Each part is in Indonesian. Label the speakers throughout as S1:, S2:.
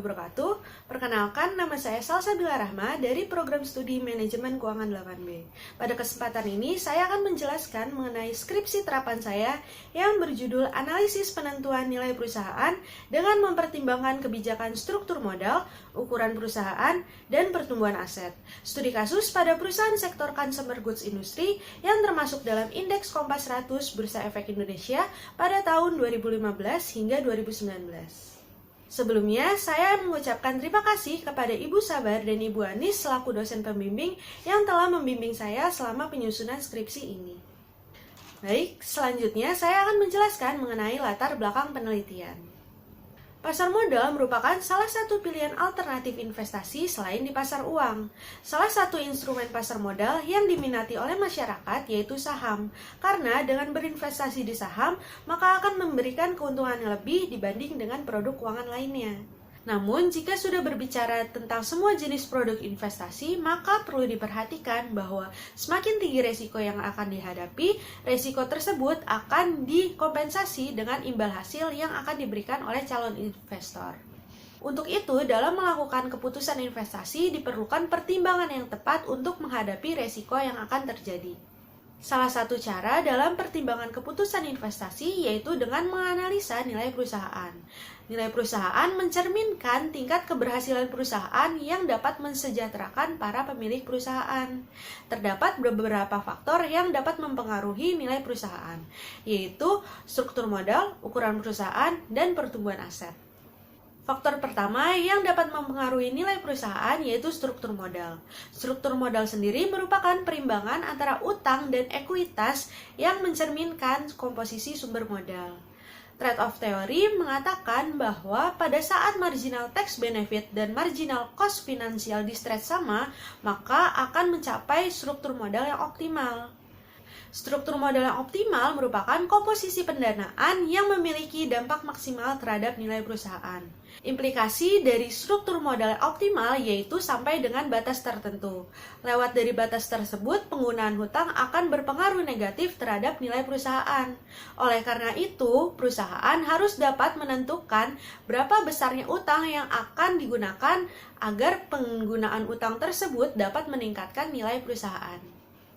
S1: wabarakatuh. Perkenalkan, nama saya Salsabila Rahma dari Program Studi Manajemen Keuangan 8B. Pada kesempatan ini, saya akan menjelaskan mengenai skripsi terapan saya yang berjudul Analisis Penentuan Nilai Perusahaan dengan mempertimbangkan kebijakan struktur modal, ukuran perusahaan, dan pertumbuhan aset. Studi kasus pada perusahaan sektor consumer goods industri yang termasuk dalam Indeks Kompas 100 Bursa Efek Indonesia pada tahun 2015 hingga 2019. Sebelumnya, saya mengucapkan terima kasih kepada Ibu Sabar dan Ibu Anis selaku dosen pembimbing yang telah membimbing saya selama penyusunan skripsi ini. Baik, selanjutnya saya akan menjelaskan mengenai latar belakang penelitian. Pasar modal merupakan salah satu pilihan alternatif investasi selain di pasar uang. Salah satu instrumen pasar modal yang diminati oleh masyarakat yaitu saham, karena dengan berinvestasi di saham, maka akan memberikan keuntungan yang lebih dibanding dengan produk keuangan lainnya. Namun, jika sudah berbicara tentang semua jenis produk investasi, maka perlu diperhatikan bahwa semakin tinggi resiko yang akan dihadapi, resiko tersebut akan dikompensasi dengan imbal hasil yang akan diberikan oleh calon investor. Untuk itu, dalam melakukan keputusan investasi diperlukan pertimbangan yang tepat untuk menghadapi resiko yang akan terjadi. Salah satu cara dalam pertimbangan keputusan investasi yaitu dengan menganalisa nilai perusahaan. Nilai perusahaan mencerminkan tingkat keberhasilan perusahaan yang dapat mensejahterakan para pemilik perusahaan. Terdapat beberapa faktor yang dapat mempengaruhi nilai perusahaan, yaitu struktur modal, ukuran perusahaan, dan pertumbuhan aset. Faktor pertama yang dapat mempengaruhi nilai perusahaan yaitu struktur modal. Struktur modal sendiri merupakan perimbangan antara utang dan ekuitas yang mencerminkan komposisi sumber modal. Trade-off teori mengatakan bahwa pada saat marginal tax benefit dan marginal cost finansial di stretch sama, maka akan mencapai struktur modal yang optimal. Struktur modal yang optimal merupakan komposisi pendanaan yang memiliki dampak maksimal terhadap nilai perusahaan. Implikasi dari struktur modal yang optimal yaitu sampai dengan batas tertentu. Lewat dari batas tersebut, penggunaan hutang akan berpengaruh negatif terhadap nilai perusahaan. Oleh karena itu, perusahaan harus dapat menentukan berapa besarnya utang yang akan digunakan agar penggunaan utang tersebut dapat meningkatkan nilai perusahaan.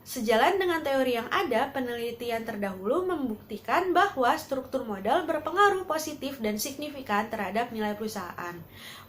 S1: Sejalan dengan teori yang ada, penelitian terdahulu membuktikan bahwa struktur modal berpengaruh positif dan signifikan terhadap nilai perusahaan.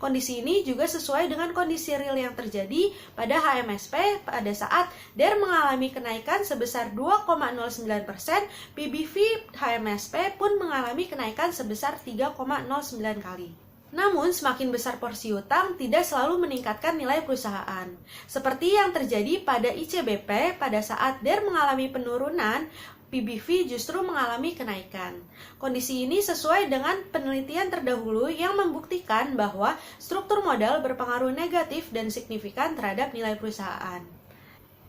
S1: Kondisi ini juga sesuai dengan kondisi real yang terjadi pada HMSP pada saat DER mengalami kenaikan sebesar 2,09%, PBV HMSP pun mengalami kenaikan sebesar 3,09 kali. Namun, semakin besar porsi utang tidak selalu meningkatkan nilai perusahaan. Seperti yang terjadi pada ICBP pada saat DER mengalami penurunan, PBV justru mengalami kenaikan. Kondisi ini sesuai dengan penelitian terdahulu yang membuktikan bahwa struktur modal berpengaruh negatif dan signifikan terhadap nilai perusahaan.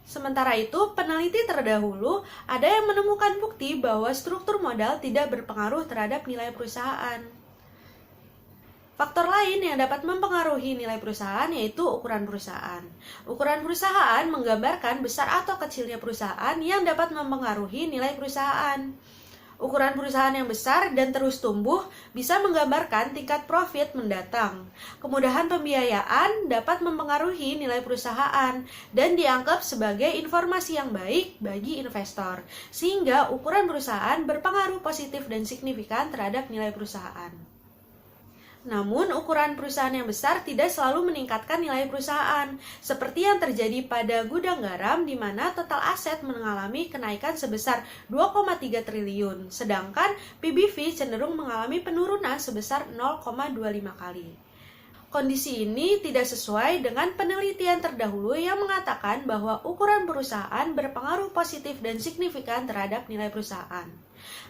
S1: Sementara itu, peneliti terdahulu ada yang menemukan bukti bahwa struktur modal tidak berpengaruh terhadap nilai perusahaan. Faktor lain yang dapat mempengaruhi nilai perusahaan yaitu ukuran perusahaan. Ukuran perusahaan menggambarkan besar atau kecilnya perusahaan yang dapat mempengaruhi nilai perusahaan. Ukuran perusahaan yang besar dan terus tumbuh bisa menggambarkan tingkat profit mendatang. Kemudahan pembiayaan dapat mempengaruhi nilai perusahaan dan dianggap sebagai informasi yang baik bagi investor, sehingga ukuran perusahaan berpengaruh positif dan signifikan terhadap nilai perusahaan. Namun, ukuran perusahaan yang besar tidak selalu meningkatkan nilai perusahaan, seperti yang terjadi pada gudang garam di mana total aset mengalami kenaikan sebesar 2,3 triliun, sedangkan PBV cenderung mengalami penurunan sebesar 0,25 kali. Kondisi ini tidak sesuai dengan penelitian terdahulu yang mengatakan bahwa ukuran perusahaan berpengaruh positif dan signifikan terhadap nilai perusahaan.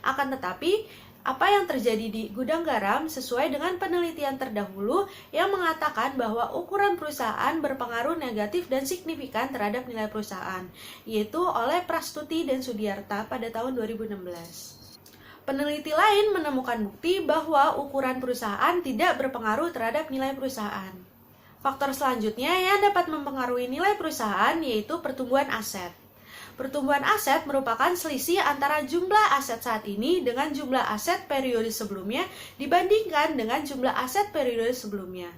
S1: Akan tetapi, apa yang terjadi di gudang garam sesuai dengan penelitian terdahulu yang mengatakan bahwa ukuran perusahaan berpengaruh negatif dan signifikan terhadap nilai perusahaan, yaitu oleh Prastuti dan Sudiarta pada tahun 2016. Peneliti lain menemukan bukti bahwa ukuran perusahaan tidak berpengaruh terhadap nilai perusahaan. Faktor selanjutnya yang dapat mempengaruhi nilai perusahaan yaitu pertumbuhan aset. Pertumbuhan aset merupakan selisih antara jumlah aset saat ini dengan jumlah aset periode sebelumnya dibandingkan dengan jumlah aset periode sebelumnya.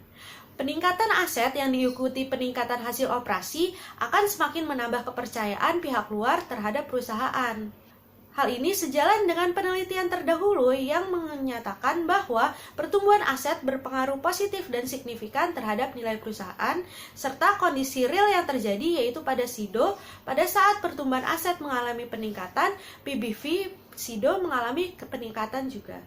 S1: Peningkatan aset yang diikuti peningkatan hasil operasi akan semakin menambah kepercayaan pihak luar terhadap perusahaan. Hal ini sejalan dengan penelitian terdahulu yang menyatakan bahwa pertumbuhan aset berpengaruh positif dan signifikan terhadap nilai perusahaan, serta kondisi real yang terjadi yaitu pada SIDO, pada saat pertumbuhan aset mengalami peningkatan, PBV SIDO mengalami peningkatan juga.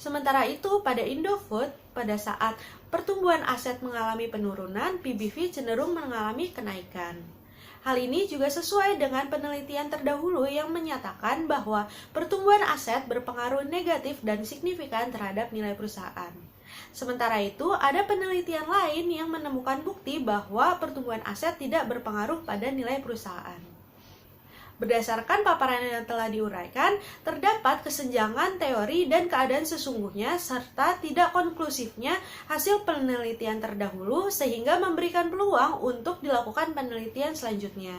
S1: Sementara itu, pada Indofood, pada saat pertumbuhan aset mengalami penurunan, PBV cenderung mengalami kenaikan. Hal ini juga sesuai dengan penelitian terdahulu yang menyatakan bahwa pertumbuhan aset berpengaruh negatif dan signifikan terhadap nilai perusahaan. Sementara itu, ada penelitian lain yang menemukan bukti bahwa pertumbuhan aset tidak berpengaruh pada nilai perusahaan. Berdasarkan paparan yang telah diuraikan, terdapat kesenjangan teori dan keadaan sesungguhnya serta tidak konklusifnya hasil penelitian terdahulu sehingga memberikan peluang untuk dilakukan penelitian selanjutnya.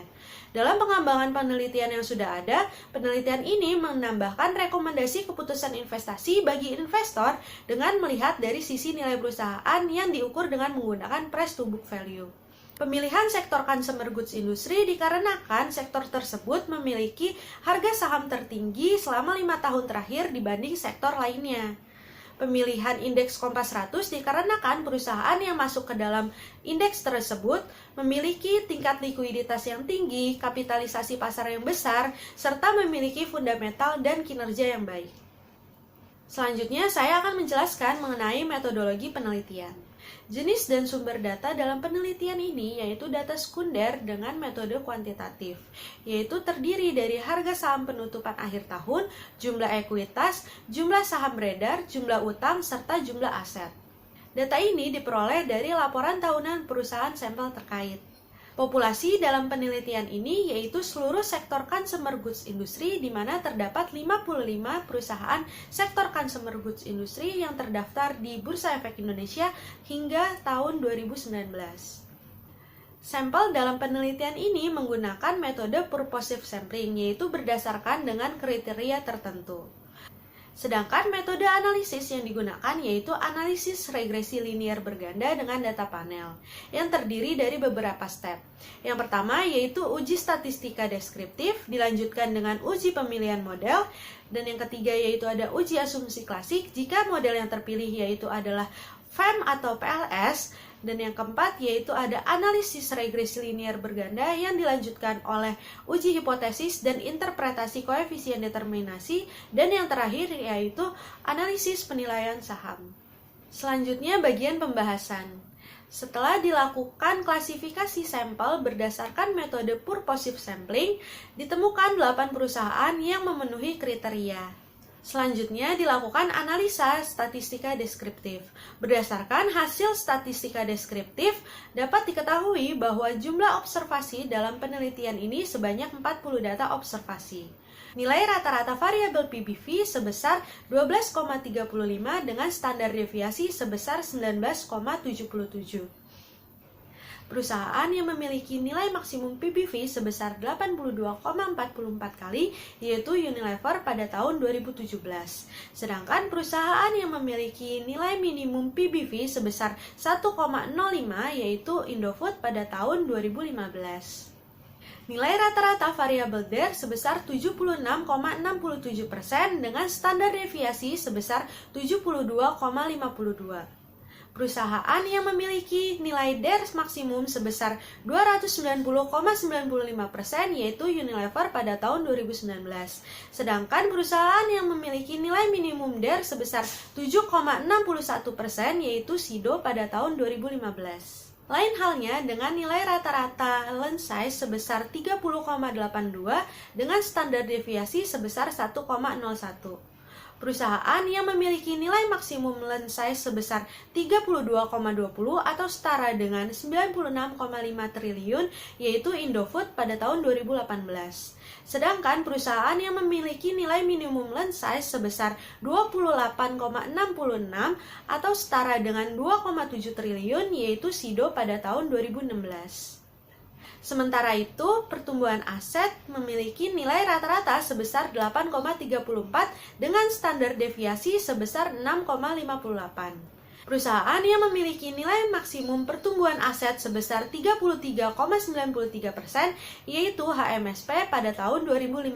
S1: Dalam pengembangan penelitian yang sudah ada, penelitian ini menambahkan rekomendasi keputusan investasi bagi investor dengan melihat dari sisi nilai perusahaan yang diukur dengan menggunakan price to book value. Pemilihan sektor consumer goods industri dikarenakan sektor tersebut memiliki harga saham tertinggi selama 5 tahun terakhir dibanding sektor lainnya. Pemilihan indeks Kompas 100 dikarenakan perusahaan yang masuk ke dalam indeks tersebut memiliki tingkat likuiditas yang tinggi, kapitalisasi pasar yang besar, serta memiliki fundamental dan kinerja yang baik. Selanjutnya, saya akan menjelaskan mengenai metodologi penelitian. Jenis dan sumber data dalam penelitian ini yaitu data sekunder dengan metode kuantitatif, yaitu terdiri dari harga saham penutupan akhir tahun, jumlah ekuitas, jumlah saham beredar, jumlah utang, serta jumlah aset. Data ini diperoleh dari laporan tahunan perusahaan sampel terkait. Populasi dalam penelitian ini yaitu seluruh sektor consumer goods industri di mana terdapat 55 perusahaan sektor consumer goods industri yang terdaftar di Bursa Efek Indonesia hingga tahun 2019. Sampel dalam penelitian ini menggunakan metode purposive sampling yaitu berdasarkan dengan kriteria tertentu. Sedangkan metode analisis yang digunakan yaitu analisis regresi linear berganda dengan data panel yang terdiri dari beberapa step. Yang pertama yaitu uji statistika deskriptif, dilanjutkan dengan uji pemilihan model, dan yang ketiga yaitu ada uji asumsi klasik jika model yang terpilih yaitu adalah FEM atau PLS, dan yang keempat yaitu ada analisis regresi linear berganda yang dilanjutkan oleh uji hipotesis dan interpretasi koefisien determinasi, dan yang terakhir yaitu analisis penilaian saham. Selanjutnya bagian pembahasan. Setelah dilakukan klasifikasi sampel berdasarkan metode purposive sampling, ditemukan 8 perusahaan yang memenuhi kriteria. Selanjutnya dilakukan analisa statistika deskriptif. Berdasarkan hasil statistika deskriptif, dapat diketahui bahwa jumlah observasi dalam penelitian ini sebanyak 40 data observasi. Nilai rata-rata variabel PBV sebesar 12,35 dengan standar deviasi sebesar 19,77. Perusahaan yang memiliki nilai maksimum PBV sebesar 82,44 kali yaitu Unilever pada tahun 2017. Sedangkan perusahaan yang memiliki nilai minimum PBV sebesar 1,05 yaitu Indofood pada tahun 2015. Nilai rata-rata variabel DER sebesar 76,67% dengan standar deviasi sebesar 72,52. Perusahaan yang memiliki nilai DER maksimum sebesar 290,95% yaitu Unilever pada tahun 2019. Sedangkan perusahaan yang memiliki nilai minimum DER sebesar 7,61% yaitu SIDO pada tahun 2015. Lain halnya dengan nilai rata-rata lens size sebesar 30,82 dengan standar deviasi sebesar 1,01. Perusahaan yang memiliki nilai maksimum lens size sebesar 32,20 atau setara dengan 96,5 triliun yaitu Indofood pada tahun 2018. Sedangkan perusahaan yang memiliki nilai minimum lens size sebesar 28,66 atau setara dengan 2,7 triliun yaitu SIDO pada tahun 2016. Sementara itu, pertumbuhan aset memiliki nilai rata-rata sebesar 8,34 dengan standar deviasi sebesar 6,58. Perusahaan yang memiliki nilai maksimum pertumbuhan aset sebesar 33,93%, yaitu HMSP pada tahun 2015,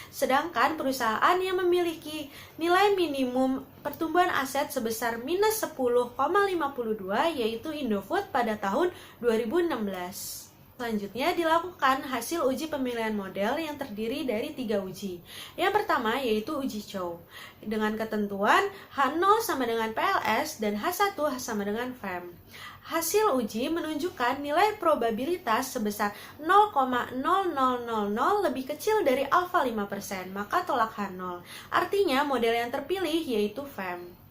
S1: sedangkan perusahaan yang memiliki nilai minimum pertumbuhan aset sebesar minus 10,52, yaitu Indofood pada tahun 2016. Selanjutnya dilakukan hasil uji pemilihan model yang terdiri dari 3 uji. Yang pertama yaitu uji Chow dengan ketentuan H0 sama dengan PLS dan H1 sama dengan FEM. Hasil uji menunjukkan nilai probabilitas sebesar 0,0000 lebih kecil dari alfa 5%, maka tolak H0. Artinya model yang terpilih yaitu FEM.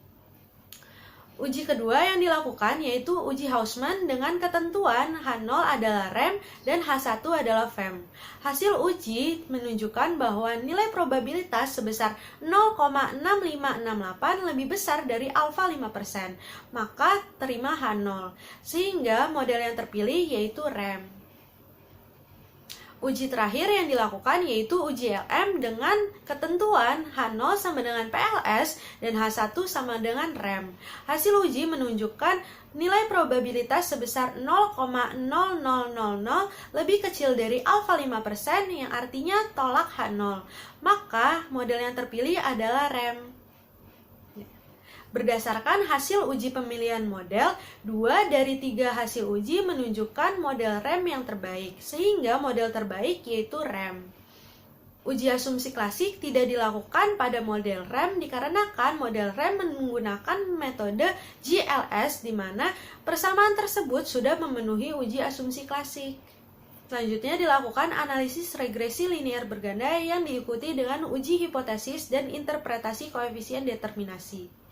S1: Uji kedua yang dilakukan yaitu uji Hausman dengan ketentuan H0 adalah rem dan H1 adalah FEM. Hasil uji menunjukkan bahwa nilai probabilitas sebesar 0,6568 lebih besar dari alfa 5%, maka terima H0, sehingga model yang terpilih yaitu rem. Uji terakhir yang dilakukan yaitu uji LM dengan ketentuan H0 sama dengan PLS dan H1 sama dengan rem. Hasil uji menunjukkan nilai probabilitas sebesar 0,0000 lebih kecil dari alfa 5% yang artinya tolak H0. Maka model yang terpilih adalah rem. Berdasarkan hasil uji pemilihan model, 2 dari 3 hasil uji menunjukkan model rem yang terbaik, sehingga model terbaik yaitu rem. Uji asumsi klasik tidak dilakukan pada model rem dikarenakan model rem menggunakan metode GLS di mana persamaan tersebut sudah memenuhi uji asumsi klasik. Selanjutnya dilakukan analisis regresi linear berganda yang diikuti dengan uji hipotesis dan interpretasi koefisien determinasi.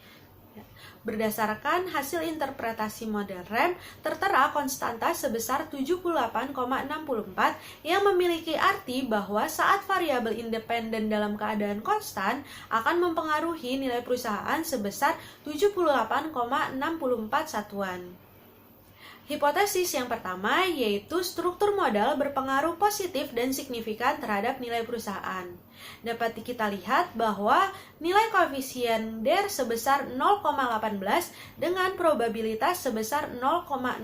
S1: Berdasarkan hasil interpretasi model rem, tertera konstanta sebesar 78,64 yang memiliki arti bahwa saat variabel independen dalam keadaan konstan akan mempengaruhi nilai perusahaan sebesar 78,64 satuan. Hipotesis yang pertama yaitu struktur modal berpengaruh positif dan signifikan terhadap nilai perusahaan. Dapat kita lihat bahwa nilai koefisien DER sebesar 0,18 dengan probabilitas sebesar 0,02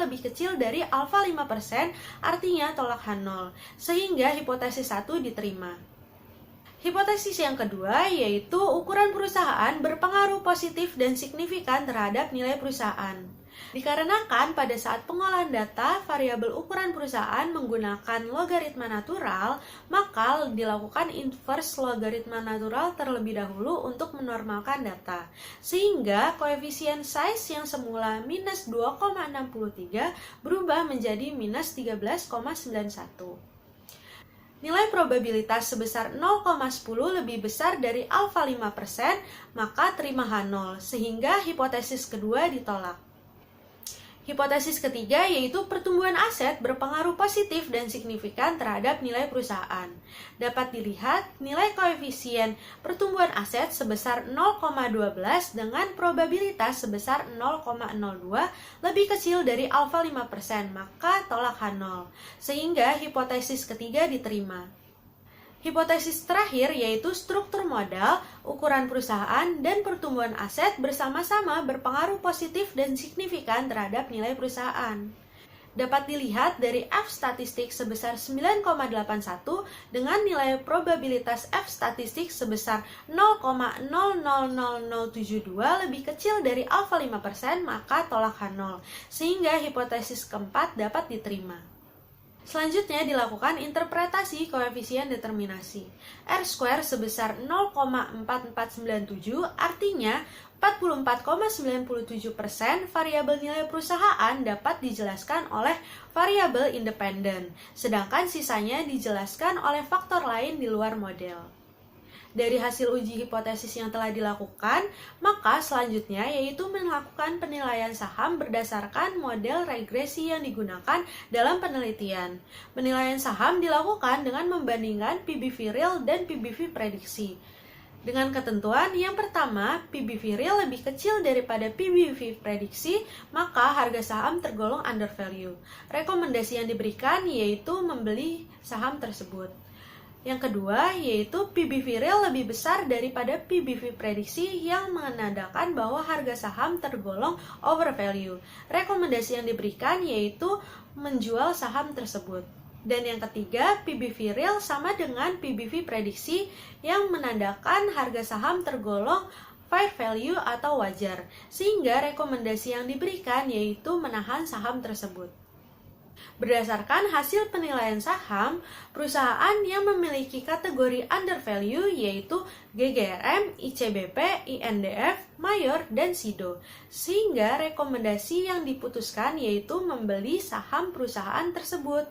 S1: lebih kecil dari alfa 5%, artinya tolak H0, sehingga hipotesis 1 diterima. Hipotesis yang kedua yaitu ukuran perusahaan berpengaruh positif dan signifikan terhadap nilai perusahaan. Dikarenakan pada saat pengolahan data, variabel ukuran perusahaan menggunakan logaritma natural, maka dilakukan inverse logaritma natural terlebih dahulu untuk menormalkan data. Sehingga koefisien size yang semula minus 2,63 berubah menjadi minus 13,91. Nilai probabilitas sebesar 0,10 lebih besar dari alfa 5%, maka terima H0, sehingga hipotesis kedua ditolak. Hipotesis ketiga yaitu pertumbuhan aset berpengaruh positif dan signifikan terhadap nilai perusahaan. Dapat dilihat nilai koefisien pertumbuhan aset sebesar 0,12 dengan probabilitas sebesar 0,02 lebih kecil dari alfa 5%, maka tolak H0, sehingga hipotesis ketiga diterima. Hipotesis terakhir yaitu struktur modal, ukuran perusahaan, dan pertumbuhan aset bersama-sama berpengaruh positif dan signifikan terhadap nilai perusahaan. Dapat dilihat dari F statistik sebesar 9,81 dengan nilai probabilitas F statistik sebesar 0,000072 lebih kecil dari alfa 5%, maka tolak H0, sehingga hipotesis keempat dapat diterima. Selanjutnya dilakukan interpretasi koefisien determinasi. R² sebesar 0,4497 artinya 44,97% variabel nilai perusahaan dapat dijelaskan oleh variabel independen, sedangkan sisanya dijelaskan oleh faktor lain di luar model. Dari hasil uji hipotesis yang telah dilakukan, maka selanjutnya yaitu melakukan penilaian saham berdasarkan model regresi yang digunakan dalam penelitian. Penilaian saham dilakukan dengan membandingkan PBV real dan PBV prediksi. Dengan ketentuan yang pertama, PBV real lebih kecil daripada PBV prediksi, maka harga saham tergolong under value. Rekomendasi yang diberikan yaitu membeli saham tersebut. Yang kedua, yaitu PBV real lebih besar daripada PBV prediksi yang menandakan bahwa harga saham tergolong overvalue. Rekomendasi yang diberikan yaitu menjual saham tersebut. Dan yang ketiga, PBV real sama dengan PBV prediksi yang menandakan harga saham tergolong fair value atau wajar, sehingga rekomendasi yang diberikan yaitu menahan saham tersebut. Berdasarkan hasil penilaian saham, perusahaan yang memiliki kategori undervalue yaitu GGRM, ICBP, INDF, Mayor, dan SIDO. Sehingga rekomendasi yang diputuskan yaitu membeli saham perusahaan tersebut.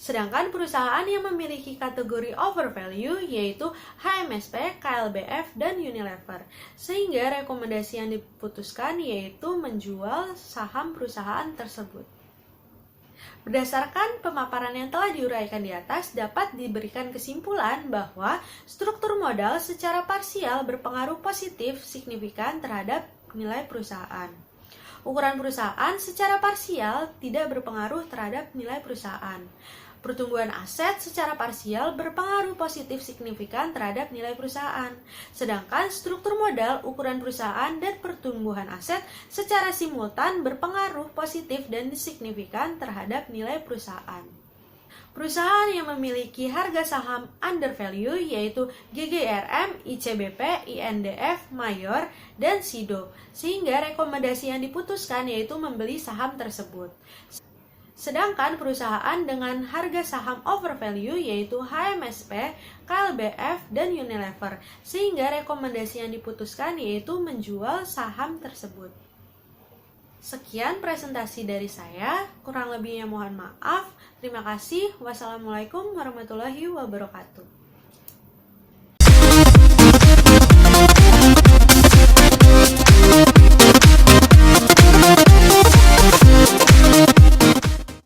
S1: Sedangkan perusahaan yang memiliki kategori overvalue yaitu HMSP, KLBF, dan Unilever. Sehingga rekomendasi yang diputuskan yaitu menjual saham perusahaan tersebut. Berdasarkan pemaparan yang telah diuraikan di atas, dapat diberikan kesimpulan bahwa struktur modal secara parsial berpengaruh positif signifikan terhadap nilai perusahaan. Ukuran perusahaan secara parsial tidak berpengaruh terhadap nilai perusahaan. Pertumbuhan aset secara parsial berpengaruh positif signifikan terhadap nilai perusahaan. Sedangkan struktur modal, ukuran perusahaan, dan pertumbuhan aset secara simultan berpengaruh positif dan signifikan terhadap nilai perusahaan. Perusahaan yang memiliki harga saham undervalue yaitu GGRM, ICBP, INDF, Mayor, dan SIDO. Sehingga rekomendasi yang diputuskan yaitu membeli saham tersebut. Sedangkan perusahaan dengan harga saham overvalue yaitu HMSP, KLBF, dan Unilever. Sehingga rekomendasi yang diputuskan yaitu menjual saham tersebut. Sekian presentasi dari saya, kurang lebihnya mohon maaf. Terima kasih. Wassalamualaikum warahmatullahi wabarakatuh.